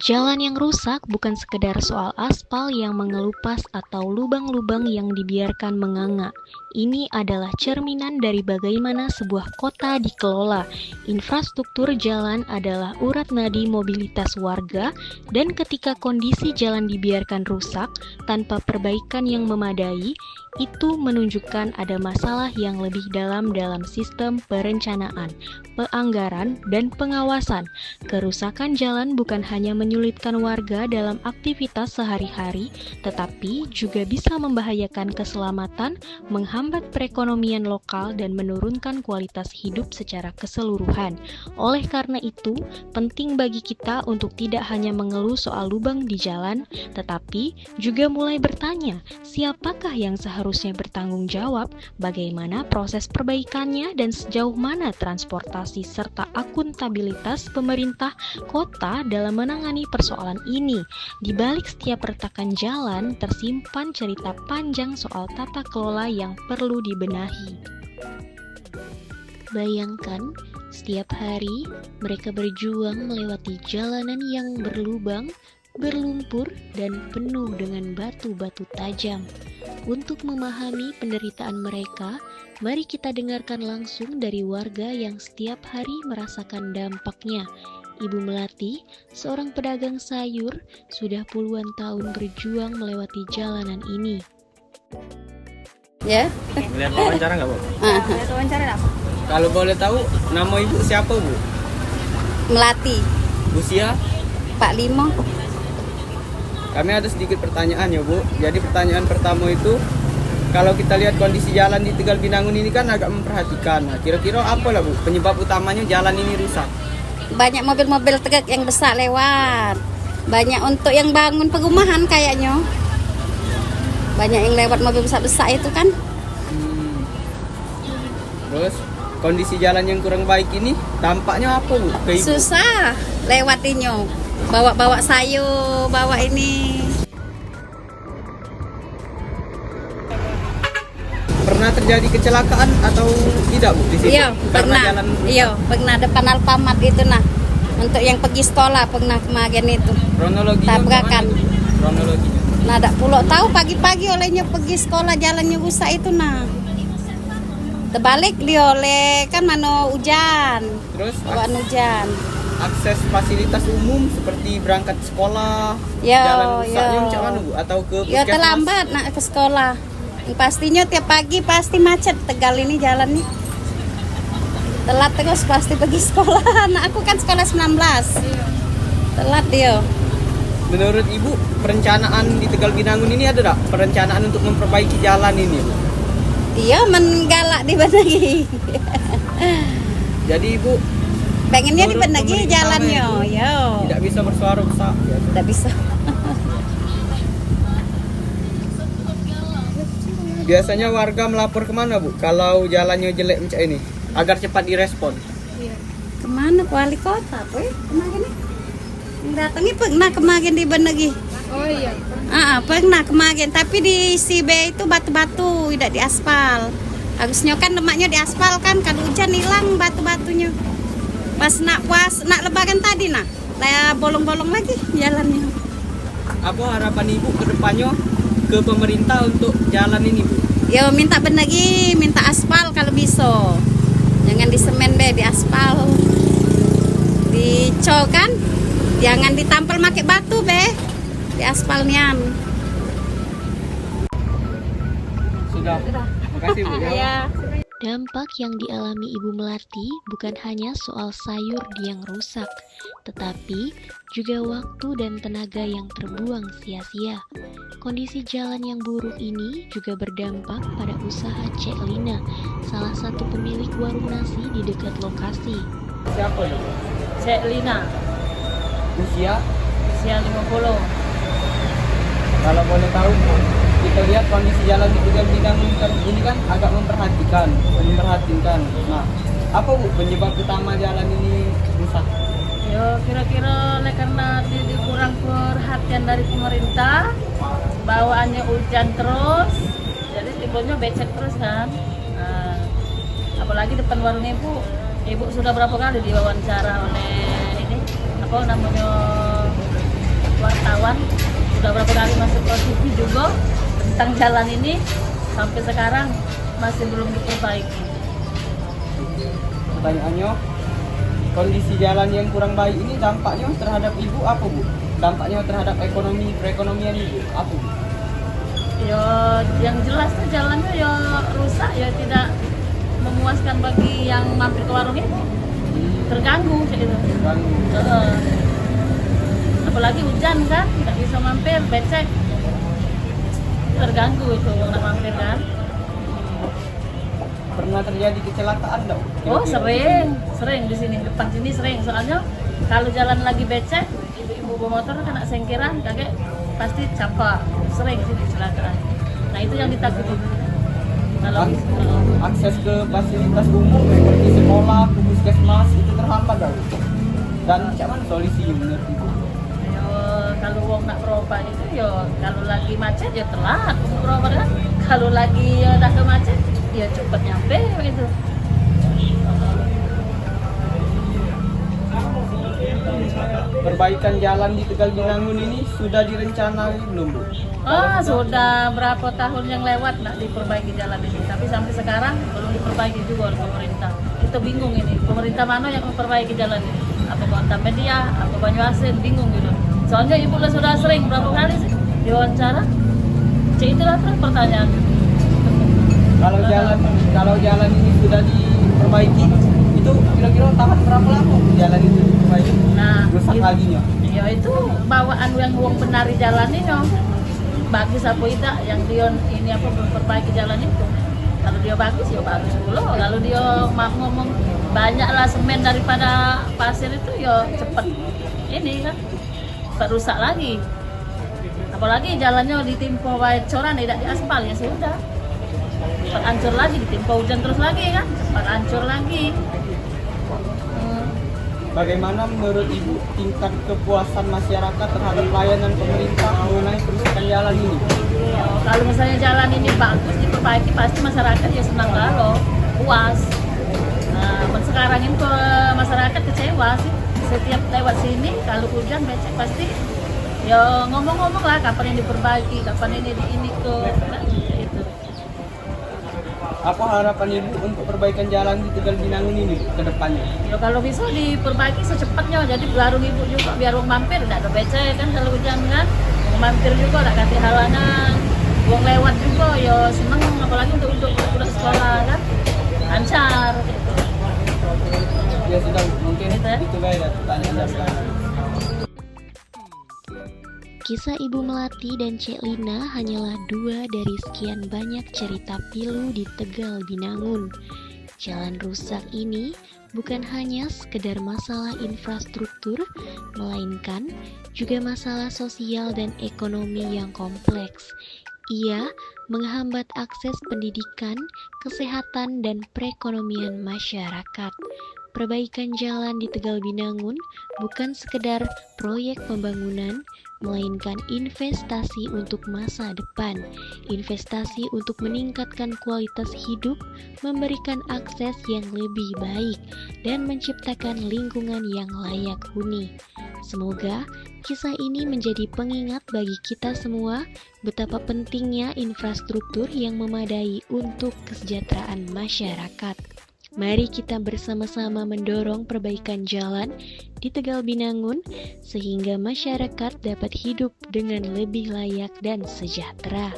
Jalan yang rusak bukan sekedar soal aspal yang mengelupas atau lubang-lubang yang dibiarkan menganga. Ini adalah cerminan dari bagaimana sebuah kota dikelola. Infrastruktur jalan adalah urat nadi mobilitas warga, dan ketika kondisi jalan dibiarkan rusak tanpa perbaikan yang memadai, itu menunjukkan ada masalah yang lebih dalam sistem perencanaan, peanggaran, dan pengawasan. Kerusakan jalan bukan hanya menyulitkan warga dalam aktivitas sehari-hari, tetapi juga bisa membahayakan keselamatan, menghambat perekonomian lokal, dan menurunkan kualitas hidup secara keseluruhan. Oleh karena itu, penting bagi kita untuk tidak hanya mengeluh soal lubang di jalan, tetapi juga mulai bertanya, siapakah yang seharusnya bertanggung jawab, bagaimana proses perbaikannya, dan sejauh mana transportasi serta akuntabilitas pemerintah kota dalam menangani persoalan ini. Di balik setiap retakan jalan tersimpan cerita panjang soal tata kelola yang perlu dibenahi. Bayangkan, setiap hari mereka berjuang melewati jalanan yang berlubang, berlumpur, dan penuh dengan batu-batu tajam. Untuk memahami penderitaan mereka, mari kita dengarkan langsung dari warga yang setiap hari merasakan dampaknya. Ibu Melati, seorang pedagang sayur, sudah puluhan tahun berjuang melewati jalanan ini. Ya. Lihat wawancara nggak, Bu? Lihat wawancara apa? Kalau boleh tahu, nama Ibu siapa, Bu? Melati, Usia? 45. Kami ada sedikit pertanyaan ya, Bu. Jadi pertanyaan pertama itu, kalau kita lihat kondisi jalan di Tegal Binangun ini kan agak memperhatikan. Nah, kira-kira apa lah, Bu, penyebab utamanya jalan ini rusak? Banyak mobil-mobil truk yang besar lewat. Banyak untuk yang bangun perumahan kayaknya. Banyak yang lewat mobil besar-besar itu kan. Terus kondisi jalan yang kurang baik ini dampaknya apa, Bu, ke Ibu? Susah lewatinya. Bawa-bawa sayur, bawa ini. Pernah terjadi kecelakaan atau tidak, Bu, di sini? Iya, pernah. Jalan rusak? Iya, pernah depan Alfamart itu nah. Untuk yang pergi sekolah pernah kemarin itu. Kronologinya Tabrakan. gimana, Bu? Kronologinya. Nah, tak pulau tahu pagi-pagi olehnya pergi sekolah jalannya rusak itu nah. Terbalik dia oleh kan mana hujan. Terus Awan hujan. akses fasilitas umum seperti berangkat sekolah, Yo, jalan rusaknya yo. macam mana, Bu? Atau ke Ya puskesmas? terlambat nak ke sekolah. Pastinya tiap pagi pasti macet Tegal ini jalan nih. Telat terus pasti pergi sekolah. Nah, aku kan sekolah 19. Telat dia. Menurut Ibu, perencanaan di Tegal Binangun ini ada tak perencanaan untuk memperbaiki jalan ini, Bu? Iya menggalak dibenahi. Jadi Ibu Pengennya menurut dibenahi pemerintah jalannya. itu Yo. tidak bisa bersuara besar ya. Tidak bisa. Biasanya warga melapor kemana, Bu, kalau jalannya jelek macam ini agar cepat direspon? Kemana wali kota tuh? Kemarin nih. Datangi pernah kemarin dibenahi. Oh iya. Pernah kemarin, tapi di CB itu batu-batu, tidak di aspal. Harusnya kan lemaknya di aspal kan, kalau hujan hilang batu-batunya. Pas nak lebaran tadi nah, bolong-bolong lagi jalannya. Apa harapan Ibu ke depannya ke pemerintah untuk jalan ini, Bu? Ya minta benahi, minta aspal kalau bisa. Jangan di semen be, di aspal. Dicok kan? Jangan ditampel pakai batu be. Di aspalnya. Sudah. Makasih, Bu. Ya. Dampak yang dialami Ibu Melati bukan hanya soal sayur yang rusak, tetapi juga waktu dan tenaga yang terbuang sia-sia. Kondisi jalan yang buruk ini juga berdampak pada usaha Cek Lina, salah satu pemilik warung nasi di dekat lokasi. Siapa, Bu? Cek Lina, Usia? usia 50. Kalau boleh tahu, kita lihat kondisi jalan di Tegal Binangun ini kan agak memperhatikan. Nah, apa, Bu, penyebab utama jalan ini rusak? Yo kira-kira karena kurang perhatian dari pemerintah, bawaannya hujan terus, jadi timbulnya becek terus kan. Nah, apalagi depan warung ibu sudah berapa kali diwawancara oleh ini apa namanya wartawan sudah berapa kali masuk ke TV juga tentang jalan ini, sampai sekarang masih belum diperbaiki. Pertanyaannya, kondisi jalan yang kurang baik ini dampaknya terhadap ibu apa bu? Dampaknya terhadap perekonomian ibu apa bu? Ya yang jelas tuh jalannya ya rusak, ya tidak memuaskan bagi yang mampir ke warung ini, terganggu kayak gitu. Terganggu. Apalagi hujan kan, nggak bisa mampir, becek, terganggu itu nggak mampir kan. Pernah terjadi kecelakaan dong? Oh sering di sini, depan sini sering. Soalnya kalau jalan lagi becek, ibu-ibu bawa motor kena sengkiran, kakek pasti campak. Sering sih kecelakaan. Nah itu yang ditakuti. Kalau Akses ke fasilitas umum seperti sekolah, puskesmas itu terhambat dong. Dan cuman solusinya menurut ibu? yo, kalau wong nak berobat itu yo, kalau lagi macet ya telat berobat kan. Kalau lagi ya udah ke macet, ya cepet nyampe gitu. Perbaikan jalan di Tegal Binangun ini sudah direncanakan belum bu? Sudah berapa tahun yang lewat nak diperbaiki jalan ini, tapi sampai sekarang belum diperbaiki juga oleh pemerintah. Kita bingung ini, pemerintah mana yang memperbaiki jalan ini? Apa Kota Media, apa Banyuasin, bingung gitu. Soalnya ibu sudah sering berapa kali sih diwawancara. Itulah terus pertanyaan. Kalau jalan ini sudah diperbaiki, itu kira-kira tahan berapa lama jalan itu diperbaiki? Nah, rusak lagi ya? Ya itu bawaan yang uang benar di jalan ini dong. Bagus apa tidak yang dia ini apa memperbaiki jalan itu. Kalau dia bagus ya bagus dulu. Kalau dia ngomong banyaklah semen daripada pasir itu ya cepet ini kan rusak lagi. Apalagi jalannya ditimpa coran tidak diaspal ya sudah. Cepat hancur lagi, ditimpa hujan terus lagi kan, cepat hancur lagi. Bagaimana menurut ibu tingkat kepuasan masyarakat terhadap layanan pemerintah mengenai perusahaan jalan ini? Kalau misalnya jalan ini bagus diperbaiki pasti masyarakat ya senang lah, puas. Nah, sekarang ini masyarakat kecewa sih. Setiap lewat sini kalau hujan becek pasti ya ngomong-ngomong lah kapan ini diperbaiki, kapan ini ke nah, itu. Apa harapan ibu untuk perbaikan jalan di Tegal Binangun ini ke depannya? Ya kalau bisa diperbaiki secepatnya, jadi warung ibu juga biar orang mampir tidak ada becek kan kalau hujan kan. Orang mampir juga tidak kasih halangan. Orang lewat juga ya seneng, apalagi untuk budak sekolah kan. Lancar gitu. Ya sudah, mungkin Gitu ya. itu guys pertanyaan sekarang. Kisah Ibu Melati dan Cek Lina hanyalah 2 dari sekian banyak cerita pilu di Tegal Binangun. Jalan rusak ini bukan hanya sekedar masalah infrastruktur, melainkan juga masalah sosial dan ekonomi yang kompleks. Ia menghambat akses pendidikan, kesehatan, dan perekonomian masyarakat. Perbaikan jalan di Tegal Binangun bukan sekedar proyek pembangunan, melainkan investasi untuk masa depan, investasi untuk meningkatkan kualitas hidup, memberikan akses yang lebih baik, dan menciptakan lingkungan yang layak huni. Semoga kisah ini menjadi pengingat bagi kita semua betapa pentingnya infrastruktur yang memadai untuk kesejahteraan masyarakat. Mari kita bersama-sama mendorong perbaikan jalan di Tegal Binangun sehingga masyarakat dapat hidup dengan lebih layak dan sejahtera.